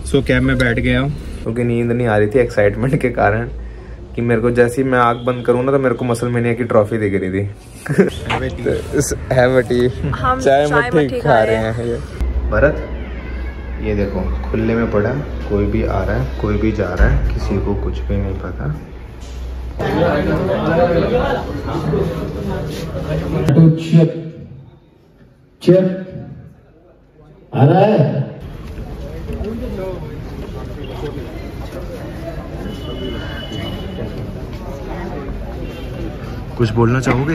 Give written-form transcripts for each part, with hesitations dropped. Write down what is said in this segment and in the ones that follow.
सो cab में बैठ गया हूँ क्योंकि नींद नहीं आ रही थी एक्साइटमेंट के कारण कि मेरे को जैसे ही मैं आँख बंद करूँ ना तो मेरे को मसल मेनिया की ट्रॉफी दिख रही थी। हम चाय मट्ठी खा रहे हैं। ये भरत, ये देखो खुले में पड़ा, कोई भी आ रहा है कोई भी जा रहा है, किसी को कुछ भी नहीं पता। आ रहा है। कुछ बोलना चाहोगे?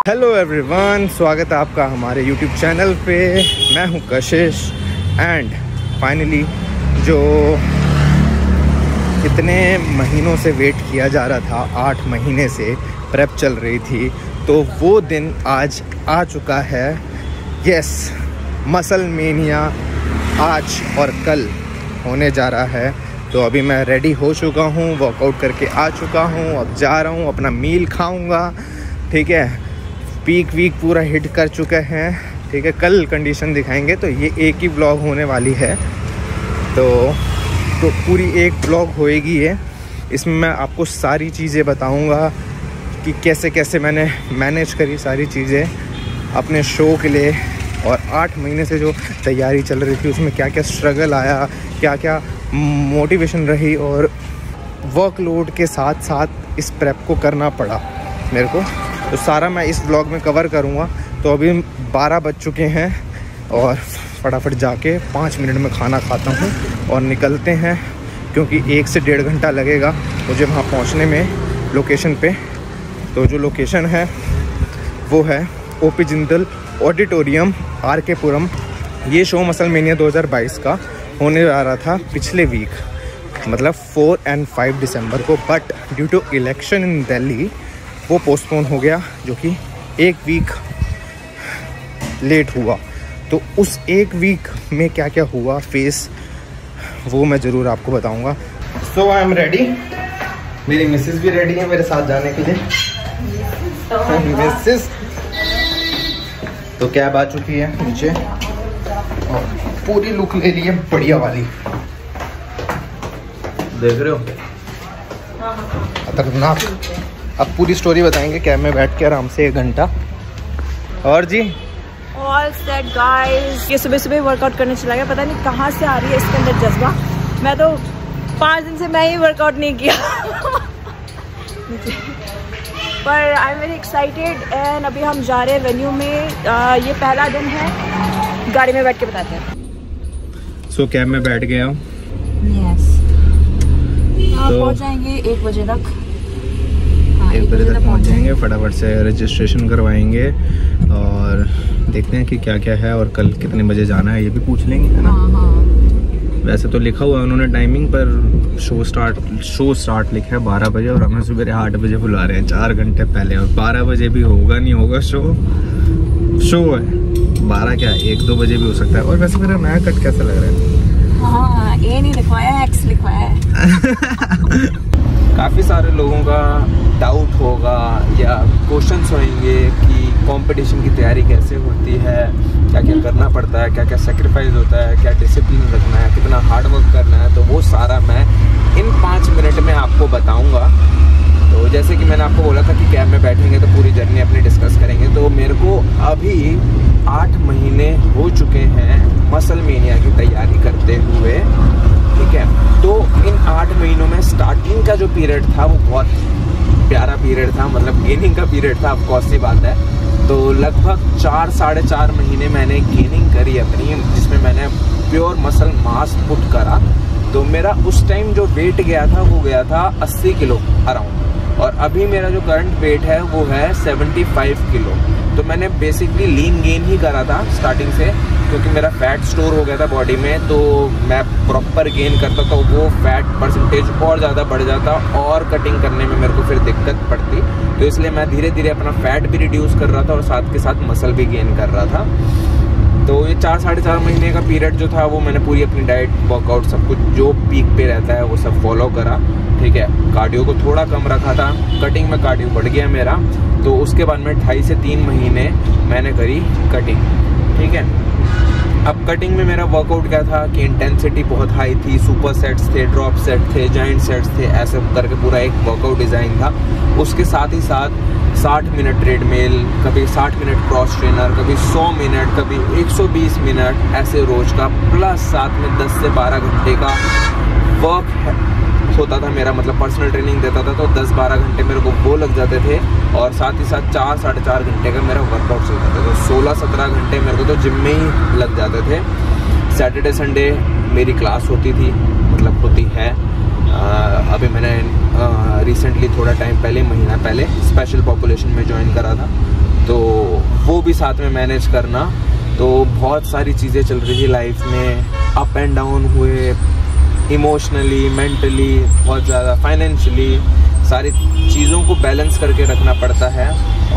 हेलो एवरीवन, स्वागत है आपका हमारे YouTube चैनल पे। मैं हूं कशिश एंड फाइनली जो कितने महीनों से वेट किया जा रहा था, 8 महीने से प्रेप चल रही थी, तो वो दिन आज आ चुका है। यस, मसल मेनिया आज और कल होने जा रहा है। तो अभी मैं रेडी हो चुका हूँ, वर्कआउट करके आ चुका हूँ, अब जा रहा हूँ, अपना मील खाऊँगा। ठीक है, पीक वीक पूरा हिट कर चुके हैं। ठीक है, कल कंडीशन दिखाएंगे। तो ये एक ही ब्लॉग होने वाली है, तो पूरी एक ब्लॉग होएगी ये। इसमें मैं आपको सारी चीज़ें बताऊंगा कि कैसे कैसे मैंने मैनेज करी सारी चीज़ें अपने शो के लिए, और 8 महीने से जो तैयारी चल रही थी उसमें क्या क्या स्ट्रगल आया, क्या क्या मोटिवेशन रही, और वर्कलोड के साथ साथ इस प्रेप को करना पड़ा मेरे को। तो सारा मैं इस ब्लॉग में कवर करूँगा। तो अभी 12 बज चुके हैं और फटाफट जाके 5 मिनट में खाना खाता हूँ और निकलते हैं, क्योंकि 1 से 1.5 घंटा लगेगा मुझे वहाँ पहुँचने में लोकेशन पे। तो जो लोकेशन है वो है ओपी जिंदल ऑडिटोरियम, आर.के. पुरम। ये शो मसल मेनिया 2022 का होने जा रहा था पिछले वीक, मतलब 4 और 5 दिसंबर को, but due to election in Delhi वो पोस्टपोन हो गया, जो कि 1 वीक लेट हुआ। तो उस 1 वीक में क्या क्या हुआ फेस, वो मैं ज़रूर आपको बताऊंगा। सो आई एम रेडी, मेरी मिसेस भी रेडी है मेरे साथ जाने के लिए। मिसेस तो कैब आ चुकी है नीचे और पूरी लुक ले ली है बढ़िया वाली, देख रहे हो, खतरनाक। अब पूरी स्टोरी बताएंगे कैब में बैठ के आराम से 1 घंटा। और जी ऑल सेट गाइस, ये सुबह सुबह वर्कआउट करने चला गया। पता नहीं कहाँ से आ रही है इसके अंदर जज्बा। मैं तो 5 दिन से मैं ही वर्कआउट नहीं किया पर I am very excited and अभी हम जा रहे हैं वेन्यू में। ये पहला दिन है, गाड़ी में बैठ के बताते हैं। सो कैब में बैठ गया हूँ। यस, पहुँच जाएंगे 1 बजे तक। 1 बजे तक पहुँच जाएंगे, फटाफट से रजिस्ट्रेशन करवाएंगे और देखते हैं कि क्या क्या है और कल कितने बजे जाना है, ये भी पूछ लेंगे, है ना। वैसे तो लिखा हुआ है उन्होंने टाइमिंग पर, शो स्टार्ट लिखा है 12 बजे और हमें सुबह 8 बजे बुला रहे हैं, 4 घंटे पहले। और 12 बजे भी होगा नहीं होगा शो है, 12 क्या 1-2 बजे भी हो सकता है। और वैसे मेरा नया कट कैसा लग रहा है? हाँ, ए नहीं लिखवाया है, एक्स लिखवाया है। काफ़ी सारे लोगों का डाउट होगा या क्वेश्चंस होंगे कि कंपटीशन की तैयारी कैसे होती है, क्या क्या करना पड़ता है, क्या क्या सेक्रीफाइस होता है, क्या डिसिप्लिन रखना है, कितना हार्ड वर्क करना है। तो वो सारा मैं इन 5 मिनट में आपको बताऊंगा। तो जैसे कि मैंने आपको बोला था कि कैब में बैठेंगे तो पूरी जर्नी अपनी डिस्कस करेंगे। तो मेरे को अभी 8 महीने हो चुके हैं मसल मेनिया की तैयारी करते हुए। ठीक है, तो इन 8 महीनों में स्टार्टिंग का जो पीरियड था वो बहुत प्यारा पीरियड था, मतलब गेनिंग का पीरियड था, ऑफ कोर्स सी बात है। तो लगभग 4-4.5 महीने मैंने गेनिंग करी अपनी, जिसमें मैंने प्योर मसल मास पुट करा। तो मेरा उस टाइम जो वेट गया था वो गया था 80 किलो अराउंड, और अभी मेरा जो करंट वेट है वो है 75 किलो। तो मैंने बेसिकली लीन गेन ही करा था स्टार्टिंग से, क्योंकि मेरा फैट स्टोर हो गया था बॉडी में। तो मैं प्रॉपर गेन करता तो वो फैट परसेंटेज और ज़्यादा बढ़ जाता और कटिंग करने में मेरे को फिर दिक्कत पड़ती। तो इसलिए मैं धीरे धीरे अपना फैट भी रिड्यूस कर रहा था और साथ के साथ मसल भी गेन कर रहा था। तो ये 4-4.5 महीने का पीरियड जो था वो मैंने पूरी अपनी डाइट, वर्कआउट, सब कुछ जो पीक पे रहता है वो सब फॉलो करा, ठीक है। कार्डियो को थोड़ा कम रखा था, कटिंग में कार्डियो बढ़ गया मेरा। तो उसके बाद में 2.5 से 3 महीने मैंने करी कटिंग, ठीक है। अब कटिंग में मेरा वर्कआउट क्या था कि इंटेंसिटी बहुत हाई थी, सुपर सेट्स थे, ड्रॉप सेट थे, जॉइंट सेट्स थे, ऐसे करके पूरा एक वर्कआउट डिज़ाइन था। उसके साथ ही साथ 60 मिनट ट्रेडमिल, कभी 60 मिनट क्रॉस ट्रेनर, कभी 100 मिनट, कभी 120 मिनट, ऐसे रोज़ का, प्लस साथ में 10 से 12 घंटे का वर्क होता था मेरा, मतलब पर्सनल ट्रेनिंग देता था तो 10-12 घंटे मेरे को वो लग जाते थे, और साथ ही साथ 4-4.5 घंटे का मेरा वर्कआउट चलता था। तो 16-17 घंटे मेरे को तो जिम में ही लग जाते थे। सैटरडे संडे मेरी क्लास होती थी, मतलब होती है। अभी मैंने रिसेंटली थोड़ा टाइम पहले, महीना पहले स्पेशल पॉपुलेशन में ज्वाइन करा था, तो वो भी साथ में मैनेज करना। तो बहुत सारी चीज़ें चल रही थी लाइफ में, अप एंड डाउन हुए, इमोशनली, मेंटली, बहुत ज़्यादा, फाइनेंशियली, सारी चीज़ों को बैलेंस करके रखना पड़ता है,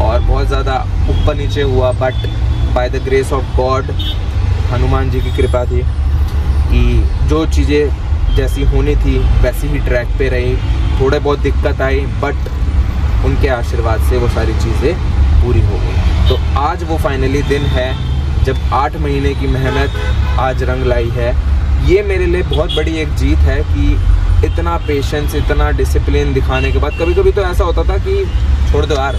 और बहुत ज़्यादा ऊपर नीचे हुआ। But by the grace of God, Hanuman ji की कृपा थी कि जो चीज़ें जैसी होनी थी वैसी ही ट्रैक पे रही। थोड़े बहुत दिक्कत आई, बट उनके आशीर्वाद से वो सारी चीज़ें पूरी हो गई। तो आज वो फाइनली दिन है जब 8 महीने की मेहनत आज रंग लाई है। ये मेरे लिए बहुत बड़ी एक जीत है कि इतना पेशेंस, इतना डिसिप्लिन दिखाने के बाद, कभी कभी तो ऐसा होता था कि छोड़ दो यार,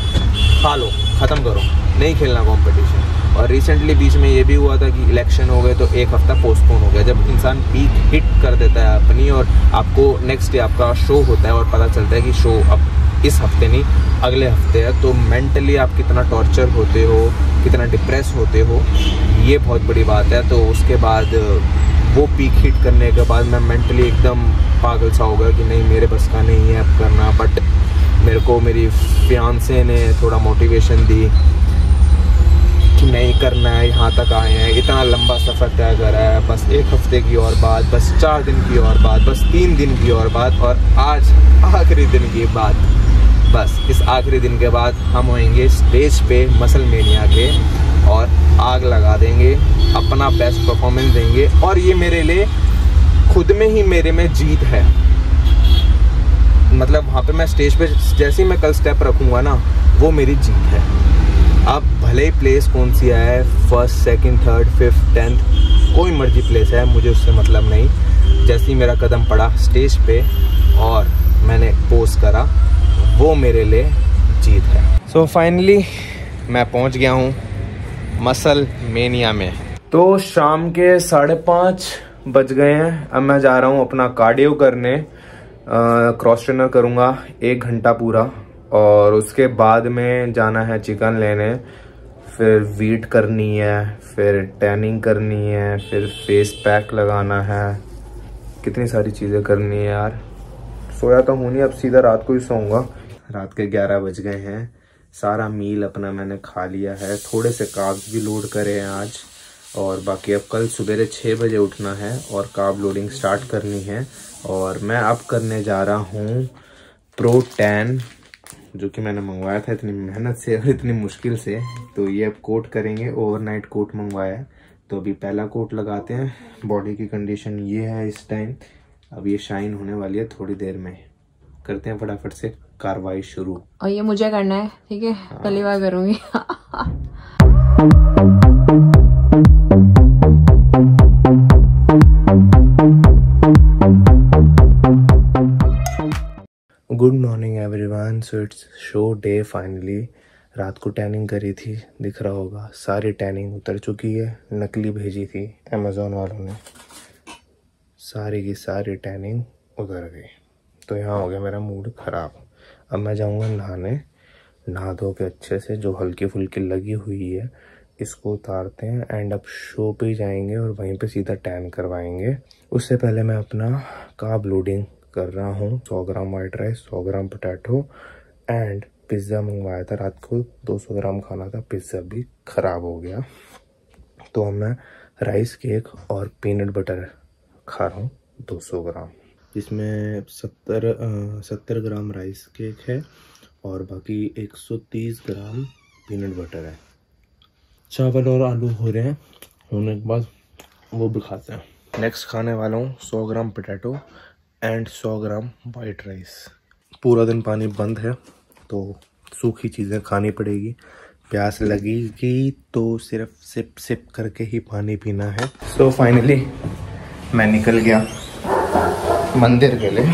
खा लो, ख़त्म करो, नहीं खेलना कंपटीशन। और रिसेंटली बीच में ये भी हुआ था कि इलेक्शन हो गए तो एक हफ़्ता पोस्टपोन हो गया। जब इंसान पीक हिट कर देता है अपनी, और आपको नेक्स्ट डे आपका शो होता है और पता चलता है कि शो अब इस हफ्ते नहीं अगले हफ्ते है, तो मेंटली आप कितना टॉर्चर होते हो, कितना डिप्रेस होते हो, ये बहुत बड़ी बात है। तो उसके बाद वो पीक हिट करने के बाद मैं मेंटली एकदम पागल सा हो गया कि नहीं, मेरे बस का नहीं है अब करना। बट मेरे को मेरी फियांसे ने थोड़ा मोटिवेशन दी कि नहीं करना है, यहाँ तक आए हैं, इतना लंबा सफ़र तय करा है, बस 1 हफ्ते की और बात, बस 4 दिन की और बात, बस 3 दिन की और बात, और आज आखिरी दिन की बात। बस इस आखिरी दिन के बाद हम होंगे स्टेज पे मसलमेनिया के, और आग लगा देंगे, अपना बेस्ट परफॉर्मेंस देंगे। और ये मेरे लिए खुद में ही मेरे में जीत है। मतलब वहाँ पे मैं स्टेज पे जैसे ही मैं कल स्टेप रखूँगा ना, वो मेरी जीत है। अब भले ही प्लेस कौन सी है, 1st, 2nd, 3rd, 5th, 10th, कोई मर्जी प्लेस है, मुझे उससे मतलब नहीं। जैसे ही मेरा कदम पड़ा स्टेज पे और मैंने पोज करा, वो मेरे लिए जीत है। सो फाइनली मैं पहुंच गया हूं मसलमेनिया में। तो शाम के 5:30 बज गए हैं। अब मैं जा रहा हूं अपना कार्डियो करने, क्रॉस ट्रेनर करूंगा 1 घंटा पूरा, और उसके बाद में जाना है चिकन लेने, फिर वीट करनी है, फिर टैनिंग करनी है, फिर फेस पैक लगाना है, कितनी सारी चीज़ें करनी है यार। सोया तो हूँ नहीं, अब सीधा रात को ही सोऊंगा। रात के 11 बज गए हैं। सारा मील अपना मैंने खा लिया है, थोड़े से कार्ब्स भी लोड करे हैं आज, और बाकी अब कल सुबह 6 बजे उठना है और कार्ब लोडिंग स्टार्ट करनी है। और मैं अब करने जा रहा हूँ प्रो टैन, जो कि मैंने मंगवाया था इतनी मेहनत से और इतनी मुश्किल से। तो ये अब कोट करेंगे, ओवरनाइट कोट मंगवाया है, तो अभी पहला कोट लगाते हैं। बॉडी की कंडीशन ये है इस टाइम, अब ये शाइन होने वाली है थोड़ी देर में। करते हैं फटाफट से कार्रवाई शुरू। और ये मुझे करना है, ठीक है? पहली बार करूँगी। Good morning everyone. So it's show day finally. रात को टैनिंग करी थी, दिख रहा होगा, सारी टैनिंग उतर चुकी है। नकली भेजी थी अमेज़ॉन वालों ने, सारी की सारी टैनिंग उतर गई। तो यहाँ हो गया मेरा मूड ख़राब। अब मैं जाऊँगा नहाने, नहा धो के अच्छे से जो हल्की फुल्की लगी हुई है इसको उतारते हैं, एंड अब शो पे जाएंगे और वहीं पे सीधा टैन करवाएंगे। उससे पहले मैं अपना कार्ब लोडिंग कर रहा हूँ। 100 gram white rice, 100 gram potato and pizza मंगवाया था रात को, 200 ग्राम खाना था, पिज़्ज़ा भी ख़राब हो गया। तो अब मैं राइस केक और पीनट बटर खा रहा हूँ 200 ग्राम, जिसमें 70 ग्राम राइस केक है और बाकी 130 ग्राम पीनट बटर है। चावल और आलू हो रहे हैं होने के बाद वो भी खाते हैं। नेक्स्ट खाने वाला हूँ 100 gram potato and 100 gram white rice. पूरा दिन पानी बंद है तो सूखी चीज़ें खानी पड़ेगी। प्यास लगेगी तो सिर्फ सिप सिप करके ही पानी पीना है। सो फाइनली मैं निकल गया मंदिर के लिए,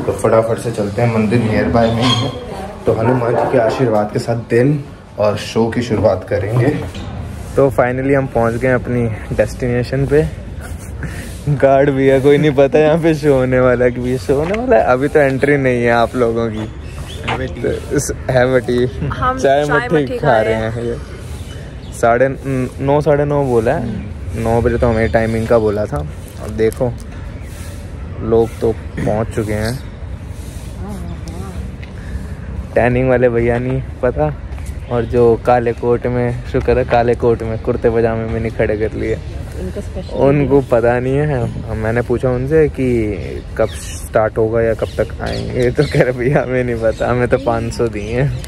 तो फटाफट से चलते हैं। मंदिर नियर बाय में ही है, तो हनुमान जी के आशीर्वाद के साथ दिन और शो की शुरुआत करेंगे। तो फाइनली हम पहुंच गए अपनी डेस्टिनेशन पे। गार्ड भी है, कोई नहीं पता यहाँ पे शो होने वाला है कि शो होने वाला है। अभी तो एंट्री नहीं है आप लोगों की। हम चाय मट्ठी खा रहे हैं। ये 9:30 साढ़े 9 बोला है, 9 बजे तो हमें टाइमिंग का बोला था। अब देखो लोग तो पहुंच चुके हैं। टैनिंग वाले भैया नहीं पता, और जो काले कोट में, शुक्र है काले कोट में कुर्ते पजामे में नहीं खड़े कर लिए, उनको पता नहीं है। मैंने पूछा उनसे कि कब स्टार्ट होगा या कब तक आएंगे, तो कह रहे भैया हमें नहीं पता, हमें तो 500 दिए हैं।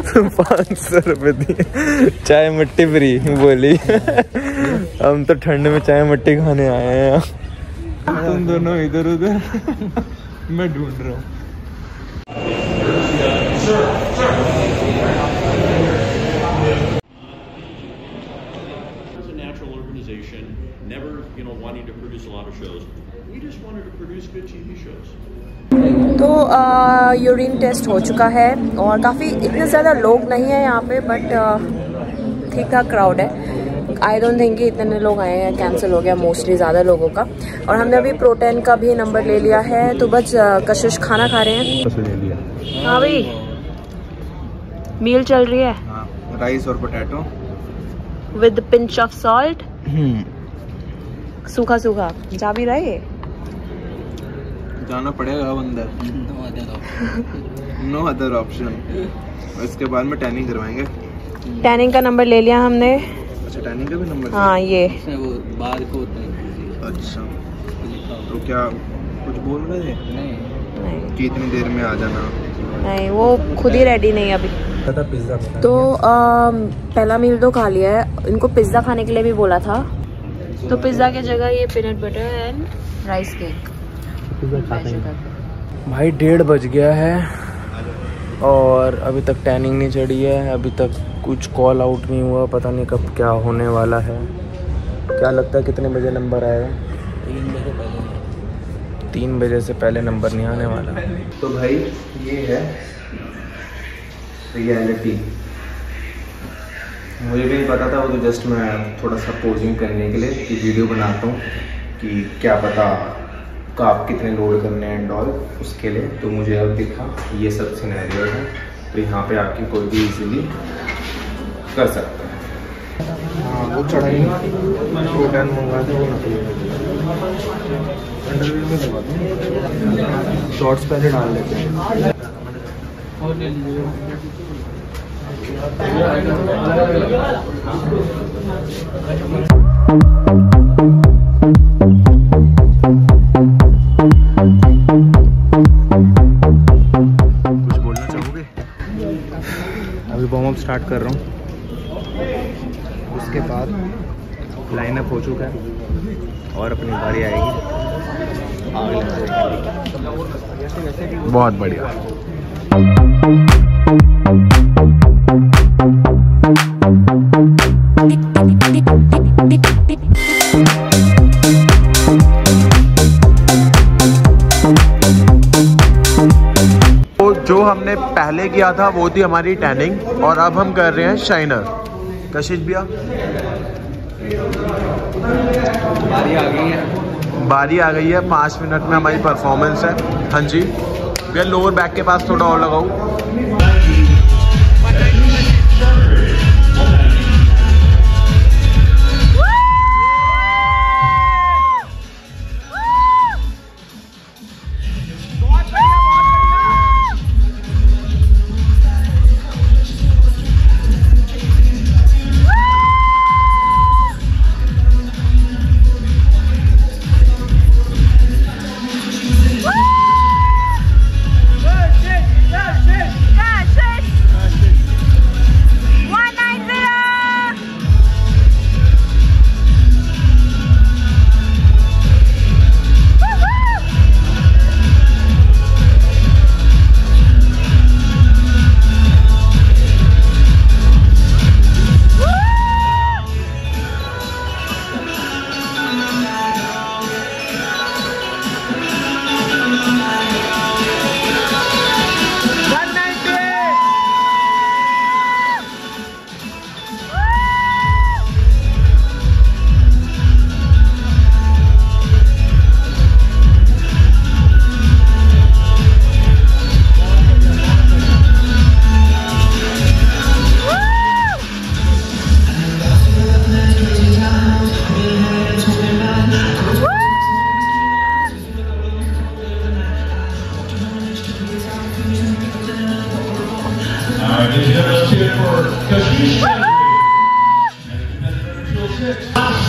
तो 500 रुपये दिए, चाय मट्टी फ्री बोली। हम तो ठंड में चाय मट्टी खाने आए हैं। तुम दोनों इधर उधर, मैं ढूंढ रहा हूँ। Never, wanting to produce a lot of shows. We just wanted to produce good TV shows. तो यूरिन टेस्ट हो चुका है और काफ़ी इतने ज़्यादा लोग नहीं है यहाँ पे, बट ठीक ठाक क्राउड है। आई डोंट थिंक कि इतने लोग आए हैं, कैंसिल हो गया मोस्टली ज़्यादा लोगों का। और हमने अभी प्रोटीन का भी नंबर ले लिया है, तो बस कशिश खाना खा रहे हैं। हाँ भाई, मील चल रही है। राइस और potato with pinch of salt. सूखा सूखा जा भी रहे, जाना पड़ेगा अब अंदर। No other option. इसके बाद में टैनिंग करवाएंगे। टैनिंग का नंबर ले लिया हमने। अच्छा, टैनिंग का भी नंबर? हाँ, ये वो बाहर को होता है। अच्छा, तो क्या कुछ बोल रहे थे? नहीं कि इतनी देर में आ जाना। नहीं, वो खुद ही रेडी नहीं अभी। पिज्जा तो पहला मील तो खा लिया है। इनको पिज्ज़ा खाने के लिए भी बोला था, तो पिज्ज़ा की जगह ये peanut butter and rice cake. भाई 1:30 बज गया है और अभी तक टैनिंग नहीं चढ़ी है। अभी तक कुछ कॉल आउट नहीं हुआ, पता नहीं कब क्या होने वाला है। क्या लगता है कितने बजे नंबर आएगा? 3 बजे से पहले नंबर नहीं आने वाला। तो भाई ये है रियलिटी। मुझे भी नहीं पता था, वो तो जस्ट मैं थोड़ा सा पोजिंग करने के लिए कि वीडियो बनाता हूँ कि क्या पता आप कितने लोड करने हैं एंड ऑल, उसके लिए। तो मुझे अब दिखा ये सब सिनेरियो है, तो यहाँ पे आपकी कोई भी इजीली कर सकता है। हाँ, वो चढ़ाई प्रोटीन मंगा दे, वो अंडरवेयर में लगा दूँ, शॉर्ट्स पहले डाल लेते हैं। कुछ बोलना चाहोगे? अभी वार्म अप स्टार्ट कर रहा हूँ, उसके बाद लाइनअप हो चुका है और अपनी बारी आएगी। बहुत बढ़िया। तो जो हमने पहले किया था वो थी हमारी टैनिंग, और अब हम कर रहे हैं शाइनर। कशिश भैया, बारी आ गई है। 5 मिनट में हमारी परफॉर्मेंस है। हाँ जी भैया, लोअर बैक के पास थोड़ा और लगाओ।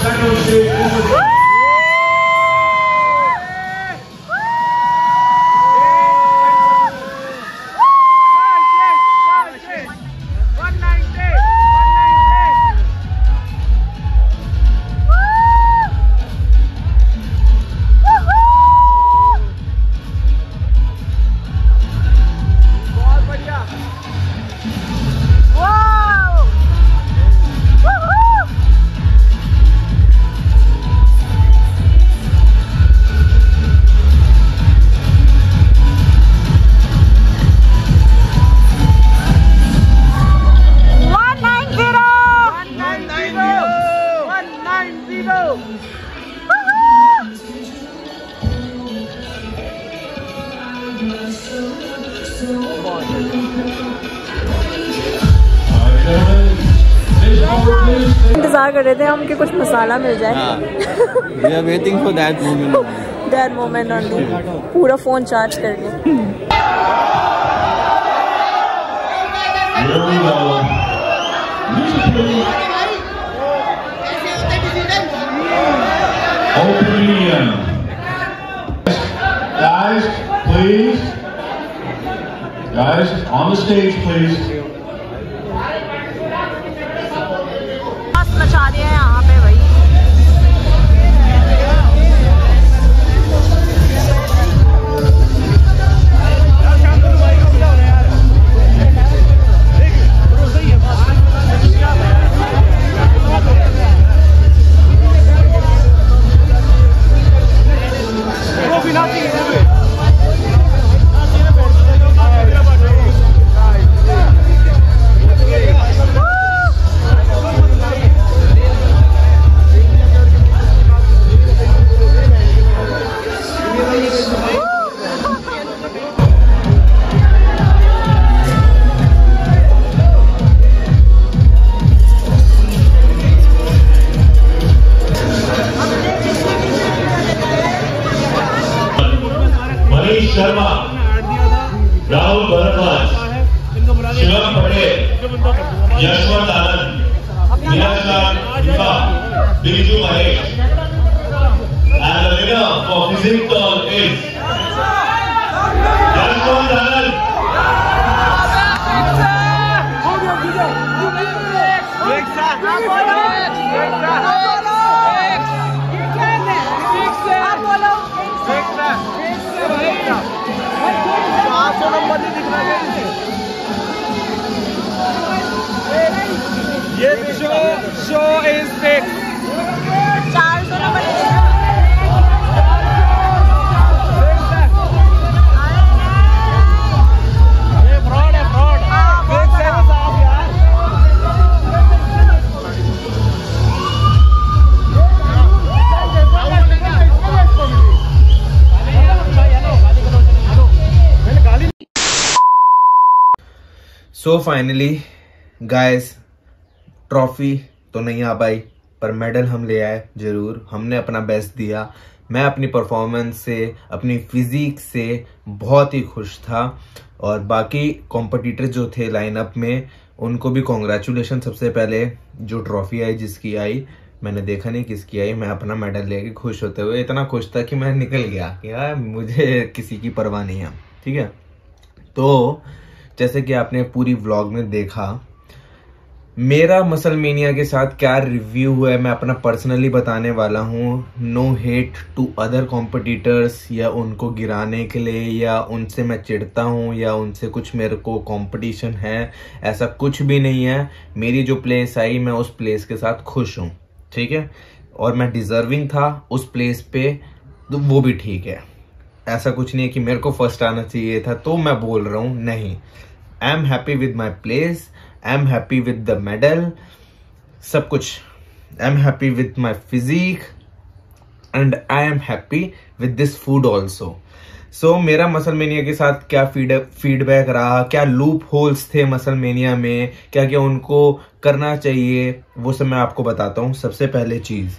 second stage. इंतजार कर रहे थे हम कि कुछ मसाला मिल जाए। We are waiting for that moment. That moment only. पूरा फोन चार्ज कर ले। Here we go. Opening. Guys, please. Guys, on the stage, please. मचा दिया है यहाँ पे भाई। शर्मा, राहुल भरद्वाज, शिवम पटेल, यशवंत आनंद, मीनाक्षा, Birju Mahesh, and the winner for physical is Yashwant आनंद। ये शो इज फिक्स। 400 नंबर ये फ्रॉड है, फ्रॉड। फिक्स है साहब यार। सो फाइनली गाइस, ट्रॉफी तो नहीं आ पाई पर मेडल हम ले आए जरूर। हमने अपना बेस्ट दिया। मैं अपनी परफॉर्मेंस से, अपनी फिजिक से बहुत ही खुश था और बाकी कॉम्पिटिटर जो थे लाइनअप में उनको भी कॉन्ग्रेचुलेशन। सबसे पहले जो ट्रॉफी आई, जिसकी आई, मैंने देखा नहीं किसकी आई, मैं अपना मेडल लेके खुश होते हुए इतना खुश था कि मैं निकल गया कि यार मुझे किसी की परवाह नहीं है। ठीक है, तो जैसे कि आपने पूरी व्लॉग में देखा मेरा मसलमेनिया के साथ क्या रिव्यू हुआ है, मैं अपना पर्सनली बताने वाला हूँ। No hate to other competitors या उनको गिराने के लिए या उनसे मैं चिढ़ता हूँ या उनसे कुछ मेरे को कंपटीशन है, ऐसा कुछ भी नहीं है। मेरी जो प्लेस आई मैं उस प्लेस के साथ खुश हूँ। ठीक है, और मैं डिजर्विंग था उस प्लेस पे, तो वो भी ठीक है। ऐसा कुछ नहीं है कि मेरे को फर्स्ट आना चाहिए था तो मैं बोल रहा हूँ, नहीं। I am happy with my place, I am happy with the medal, सब कुछ। I am happy with my physique and I am happy with this food also. So मेरा मसलमेनिया के साथ क्या फीडबैक रहा, क्या लूप होल्स थे मसलमेनिया में, क्या क्या उनको करना चाहिए, वो सब मैं आपको बताता हूँ। सबसे पहले चीज़,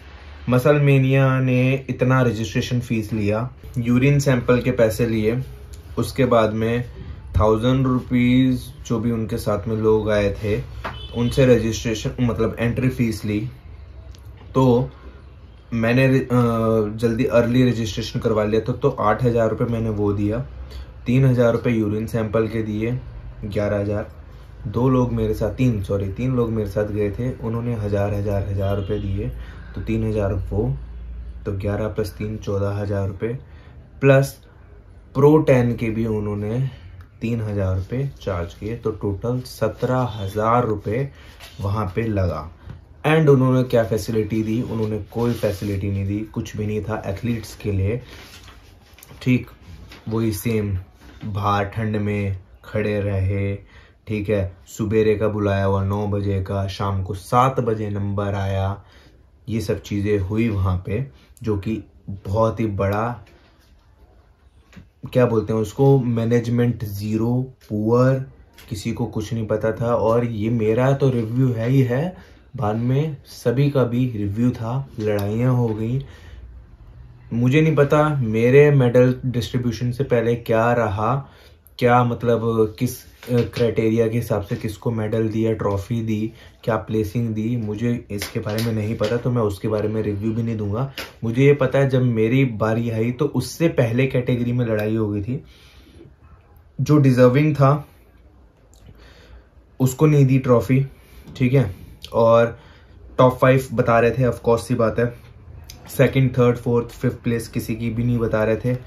मसलमेनिया ने इतना रजिस्ट्रेशन फीस लिया, यूरिन सैंपल के पैसे लिए, उसके बाद में 1000 रुपीज़ जो भी उनके साथ में लोग आए थे उनसे रजिस्ट्रेशन मतलब एंट्री फीस ली। तो मैंने जल्दी अर्ली रजिस्ट्रेशन करवा लिया था, तो 8,000 रुपये मैंने वो दिया, 3,000 रुपये यूरिन सैंपल के दिए, 11,000। तीन लोग मेरे साथ गए थे, उन्होंने 1,000 रुपये दिए, तो 3,000 वो, तो 11 + 3 14,000 रुपये, प्लस प्रो 10 के भी उन्होंने 3,000 रुपये चार्ज किए, तो टोटल 17,000 रुपये वहाँ पे लगा। एंड उन्होंने क्या फैसिलिटी दी? उन्होंने कोई फैसिलिटी नहीं दी, कुछ भी नहीं था एथलीट्स के लिए, ठीक, वही सेम, बाहर ठंड में खड़े रहे, ठीक है, सुबेरे का बुलाया हुआ 9 बजे का, शाम को 7 बजे नंबर आया, ये सब चीज़ें हुई वहाँ पे, जो कि बहुत ही बड़ा, क्या बोलते हैं उसको, मैनेजमेंट ज़ीरो, पुअर, किसी को कुछ नहीं पता था। और ये मेरा तो रिव्यू है ही है, बाद में सभी का भी रिव्यू था, लड़ाइयाँ हो गई, मुझे नहीं पता मेरे मेडल डिस्ट्रीब्यूशन से पहले क्या रहा, क्या मतलब किस क्राइटेरिया के हिसाब से किसको मेडल दिया, ट्रॉफी दी, क्या प्लेसिंग दी, मुझे इसके बारे में नहीं पता, तो मैं उसके बारे में रिव्यू भी नहीं दूंगा। मुझे ये पता है जब मेरी बारी आई तो उससे पहले कैटेगरी में लड़ाई हो गई थी, जो डिजर्विंग था उसको नहीं दी ट्रॉफी, ठीक है, और टॉप 5 बता रहे थे, ऑफ कोर्स सी बात है, 2nd, 3rd, 4th, 5th place किसी की भी नहीं बता रहे थे,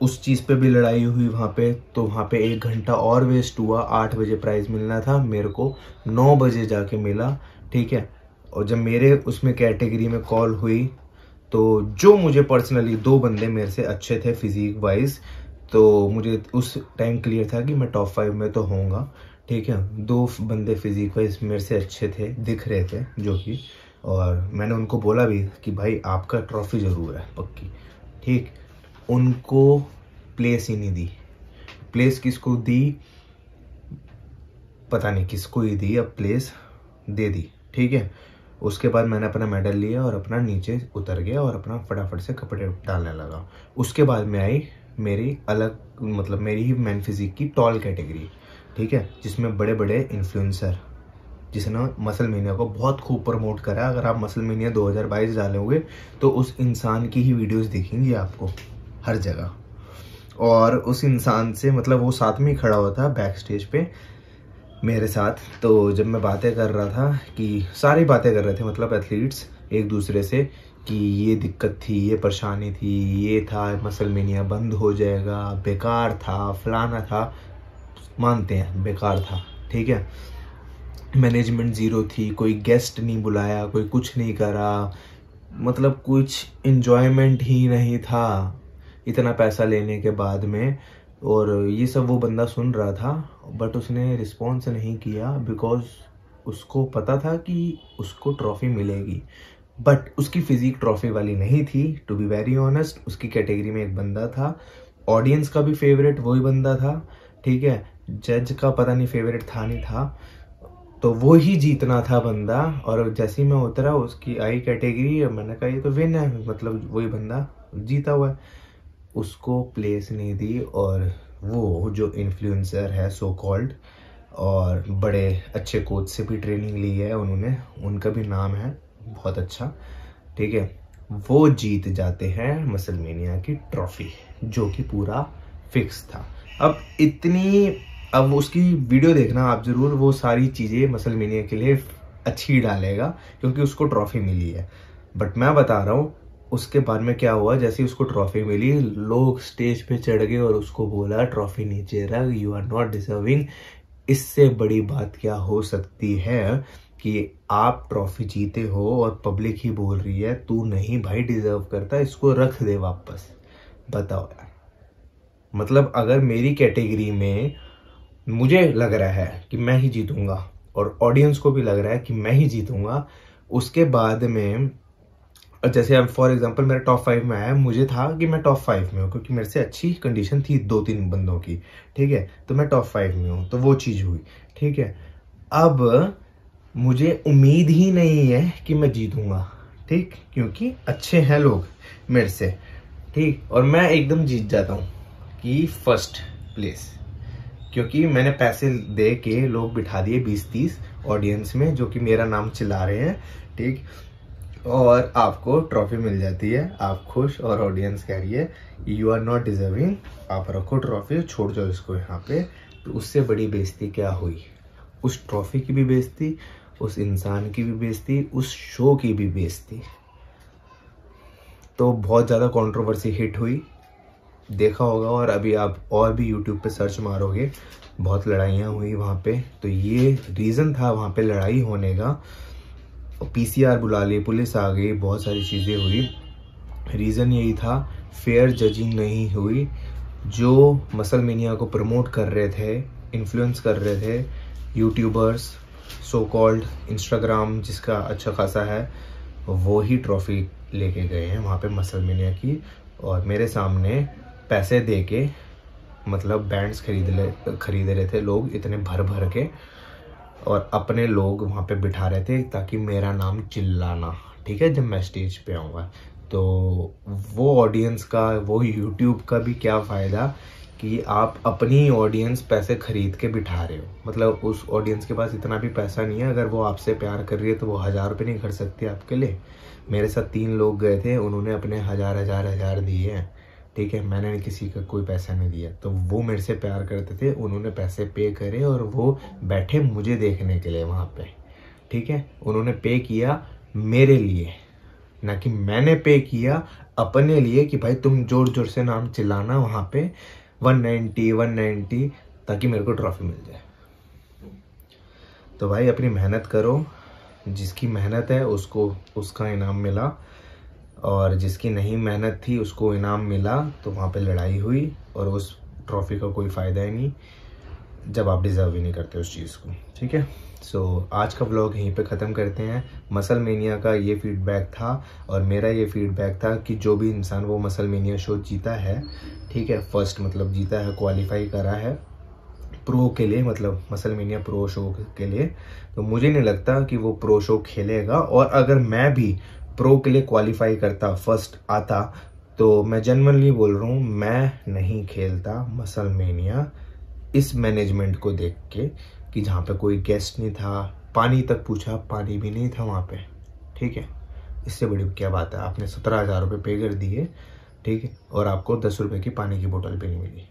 उस चीज़ पे भी लड़ाई हुई वहाँ पे। तो वहाँ पे 1 घंटा और वेस्ट हुआ, 8 बजे प्राइज़ मिलना था, मेरे को 9 बजे जाके मिला, ठीक है। और जब मेरे उसमें कैटेगरी में कॉल हुई, तो जो मुझे पर्सनली 2 बंदे मेरे से अच्छे थे फिजिक वाइज, तो मुझे उस टाइम क्लियर था कि मैं टॉप 5 में तो होऊंगा, ठीक है। 2 बंदे फिजिक वाइज मेरे से अच्छे थे, दिख रहे थे जो कि, और मैंने उनको बोला भी कि भाई आपका ट्रॉफी ज़रूर है पक्की, ठीक। उनको प्लेस ही नहीं दी, प्लेस किसको दी पता नहीं, किसको ही दी, अब प्लेस दे दी, ठीक है। उसके बाद मैंने अपना मेडल लिया और अपना नीचे उतर गया और अपना फटाफट से कपड़े डालने लगा। उसके बाद में आई मेरी अलग, मतलब मेरी ही मैन फिजिक की टॉल कैटेगरी, ठीक है, जिसमें बड़े बड़े इन्फ्लुएंसर, जिसने मसल मेनिया को बहुत खूब प्रमोट करा। अगर आप मसल मेनिया 2022 डालोगे तो उस इंसान की ही वीडियोस दिखेंगी आपको हर जगह, और उस इंसान से मतलब वो साथ में ही खड़ा हुआ था बैक स्टेज पे मेरे साथ। तो जब मैं बातें कर रहा था, कि सारी बातें कर रहे थे मतलब एथलीट्स एक दूसरे से, कि ये दिक्कत थी, ये परेशानी थी, ये था, मसल मेनिया बंद हो जाएगा, बेकार था, फलाना था, मानते हैं बेकार था, ठीक है। मैनेजमेंट ज़ीरो थी, कोई गेस्ट नहीं बुलाया, कोई कुछ नहीं करा, मतलब कुछ इन्जॉयमेंट ही नहीं था इतना पैसा लेने के बाद में। और ये सब वो बंदा सुन रहा था, बट उसने रिस्पॉन्स नहीं किया, बिकॉज उसको पता था कि उसको ट्रॉफी मिलेगी, बट उसकी फिजिक ट्रॉफी वाली नहीं थी। टू बी वेरी ऑनेस्ट, उसकी कैटेगरी में एक बंदा था, ऑडियंस का भी फेवरेट वही बंदा था, ठीक है, जज का पता नहीं फेवरेट था नहीं था, तो वो ही जीतना था बंदा। और जैसे ही मैं उतरा, उसकी आई कैटेगरी, मैंने कहा ये तो विन है, मतलब वही बंदा जीता हुआ है। उसको प्लेस नहीं दी, और वो जो इन्फ्लुएंसर है सो कॉल्ड, और बड़े अच्छे कोच से भी ट्रेनिंग ली है उन्होंने, उनका भी नाम है बहुत अच्छा, ठीक है, वो जीत जाते हैं मसल मेनिया की ट्रॉफी, जो कि पूरा फिक्स था। अब उसकी वीडियो देखना आप ज़रूर, वो सारी चीज़ें मसल मेनिया के लिए अच्छी डालेगा, क्योंकि उसको ट्रॉफी मिली है। बट मैं बता रहा हूँ उसके बाद में क्या हुआ। जैसे ही उसको ट्रॉफी मिली, लोग स्टेज पे चढ़ गए और उसको बोला ट्रॉफी नीचे रख, यू आर नॉट डिजर्विंग। इससे बड़ी बात क्या हो सकती है कि आप ट्रॉफी जीते हो और पब्लिक ही बोल रही है तू नहीं भाई डिजर्व करता, इसको रख दे वापस। बताओ यार, मतलब अगर मेरी कैटेगरी में मुझे लग रहा है कि मैं ही जीतूंगा और ऑडियंस को भी लग रहा है कि मैं ही जीतूंगा, उसके बाद में जैसे अब फॉर एग्जांपल मेरा टॉप 5 में आया, मुझे था कि मैं टॉप 5 में हूँ क्योंकि मेरे से अच्छी कंडीशन थी 2-3 बंदों की, ठीक है, तो मैं टॉप 5 में हूँ, तो वो चीज़ हुई, ठीक है। अब मुझे उम्मीद ही नहीं है कि मैं जीतूंगा, ठीक, क्योंकि अच्छे हैं लोग मेरे से, ठीक, और मैं एकदम जीत जाता हूँ कि फर्स्ट प्लेस, क्योंकि मैंने पैसे दे के लोग बिठा दिए 20-30 ऑडियंस में, जो कि मेरा नाम चिल्ला रहे हैं, ठीक। और आपको ट्रॉफी मिल जाती है, आप खुश और ऑडियंस कह रही है यू आर नॉट डिजर्विंग, आप रखो ट्रॉफी, छोड़ जाओ इसको यहाँ पे। तो उससे बड़ी बेइज्जती क्या हुई? उस ट्रॉफी की भी बेइज्जती, उस इंसान की भी बेइज्जती, उस शो की भी बेइज्जती। तो बहुत ज़्यादा कंट्रोवर्सी हिट हुई, देखा होगा। और अभी आप और भी यूट्यूब पे सर्च मारोगे, बहुत लड़ाइयाँ हुई वहाँ पे। तो ये रीज़न था वहाँ पे लड़ाई होने का। पीसीआर बुला लिए, पुलिस आ गई, बहुत सारी चीज़ें हुई। रीज़न यही था, फेयर जजिंग नहीं हुई। जो मसल मेनिया को प्रमोट कर रहे थे, इन्फ्लुएंस कर रहे थे, यूट्यूबर्स, सो कॉल्ड इंस्टाग्राम जिसका अच्छा खासा है, वो ही ट्रॉफी लेके गए हैं वहाँ पे मसल मेनिया की। और मेरे सामने पैसे दे के मतलब बैंड्स खरीद रहे थे लोग इतने भर भर के, और अपने लोग वहाँ पे बिठा रहे थे ताकि मेरा नाम चिल्लाना, ठीक है, जब मैं स्टेज पे आऊँगा। तो वो ऑडियंस का, वो यूट्यूब का भी क्या फ़ायदा कि आप अपनी ऑडियंस पैसे खरीद के बिठा रहे हो। मतलब उस ऑडियंस के पास इतना भी पैसा नहीं है, अगर वो आपसे प्यार कर रही है तो वो 1000 रुपये नहीं कर सकती आपके लिए। मेरे साथ 3 लोग गए थे, उन्होंने अपने 1000 दिए हैं, ठीक है, मैंने किसी का कोई पैसा नहीं दिया। तो वो मेरे से प्यार करते थे, उन्होंने पैसे पे करे और वो बैठे मुझे देखने के लिए वहाँ पे, ठीक है। उन्होंने पे किया मेरे लिए, ना कि मैंने पे किया अपने लिए कि भाई तुम जोर जोर से नाम चिल्लाना वहाँ पे 190 ताकि मेरे को ट्रॉफी मिल जाए। तो भाई अपनी मेहनत करो, जिसकी मेहनत है उसको उसका इनाम मिला, और जिसकी नहीं मेहनत थी उसको इनाम मिला। तो वहाँ पे लड़ाई हुई और उस ट्रॉफी का कोई फ़ायदा ही नहीं जब आप डिज़र्व ही नहीं करते उस चीज़ को, ठीक है। सो आज का व्लॉग यहीं पे ख़त्म करते हैं। मसल मेनिया का ये फीडबैक था और मेरा ये फीडबैक था कि जो भी इंसान वो मसल मेनिया शो जीता है, ठीक है, फर्स्ट मतलब जीता है, क्वालिफाई करा है प्रो के लिए, मतलब मसल मेनिया प्रो शो के लिए, तो मुझे नहीं लगता कि वो प्रो शो खेलेगा। और अगर मैं भी प्रो के लिए क्वालिफाई करता, फर्स्ट आता, तो मैं जनरली बोल रहा हूँ मैं नहीं खेलता मसल मेनिया इस मैनेजमेंट को देख के कि जहाँ पे कोई गेस्ट नहीं था, पानी तक पूछा, पानी भी नहीं था वहाँ पे, ठीक है। इससे बड़ी क्या बात है, आपने 17,000 रुपये पे कर दिए, ठीक है, और आपको 10 रुपये की पानी की बोतल भी नहीं मिली।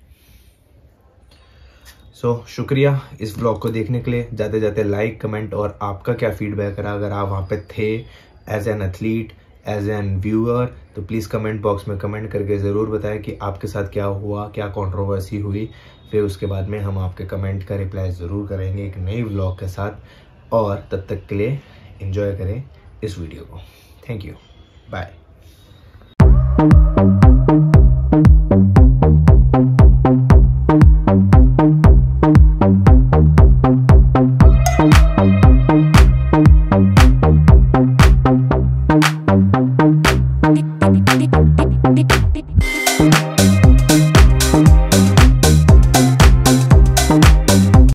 सो शुक्रिया इस व्लॉग को देखने के लिए। जाते जाते लाइक, कमेंट और आपका क्या फीडबैक रहा, अगर आप वहाँ पे थे as an athlete, as an viewer, तो प्लीज़ कमेंट बॉक्स में कमेंट करके ज़रूर बताएं कि आपके साथ क्या हुआ, क्या कंट्रोवर्सी हुई। फिर उसके बाद में हम आपके कमेंट का रिप्लाई ज़रूर करेंगे एक नई व्लॉग के साथ। और तब तक के लिए एंजॉय करें इस वीडियो को। Thank you, bye.